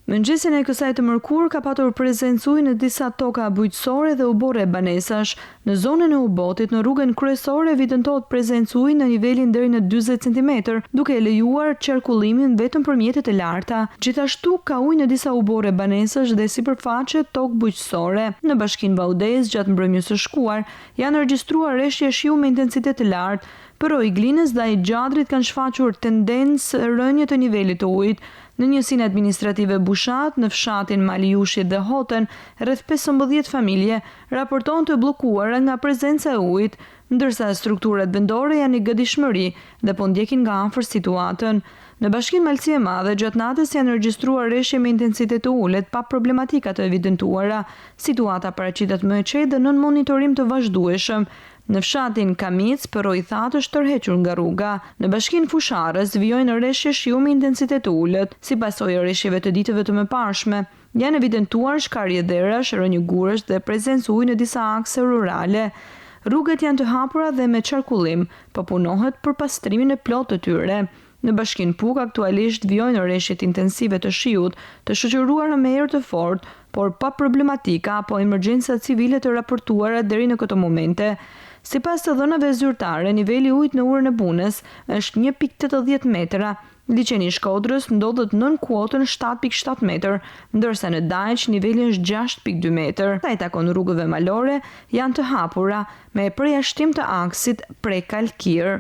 Mëngjesin e kësaj të mërkurë ka patur prezencë ujë në disa toka bujqësore dhe ubore banesash. Në zonën e Ubotit, në rrugën kryesore evidentohet prezencë ujë në nivelin deri në 40 cm, duke e lejuar qarkullimin vetëm për mjetet e larta. Gjithashtu ka ujë në disa ubore banesash dhe sipërfaqe tokë bujqësore. Në bashkinë Vaudez, gjatë mbrëmjes së shkuar, janë regjistruar rreshje shiu me intensitet të lartë. Pero i Glinës dhe i Gjadrit kanë shfaqur tendencë rënje të nivelit të ujit. Në njësinë administrative Bushat, në fshatin Maliushit dhe Hoten, rreth 15 familje raporton të bllokuara nga prezenca e ujit, ndërsa strukturat vendore janë në gëdishmëri dhe po ndjekin nga afër situatën. Në bashkinë Malësi e Madhe, gjatë natës janë regjistruar rreshje me intensitet të ulët pa problematika të evidentuara. Situata paraqitet më e qetë dhe nën monitorim të vazhdueshëm. Në fshatin Kamic, përroj thatë është tërhequr nga rruga. Në bashkinë Fusharës vijojnë rreshje shiu me intensitet të ulët, si pasojë rreshjeve të ditëve të mëparshme. Janë evidentuar shkarje dherash, rënje gurësh dhe prezencë ujë në disa akse rurale. Rrugët janë të hapura dhe me qarkullim, po punohet për pastrimin e plotë të tyre. Në bashkinë Puk aktualisht vijojnë rreshjet intensive të shiut, të shoqëruara me erë të fortë, por pa problematika apo emergjenca civile të raportuara deri në këto momente. Sipas të dhënave zyrtare, niveli i ujit në urën e Bunës është 1.80 metra. Liçeni i Shkodrës ndodhet nën kuotën 7.7 metër, ndërsa në Dajç niveli është 6.2 metër. Sa i takon rrugëve malore, janë të hapura me përjashtim të aksit Prekalkir.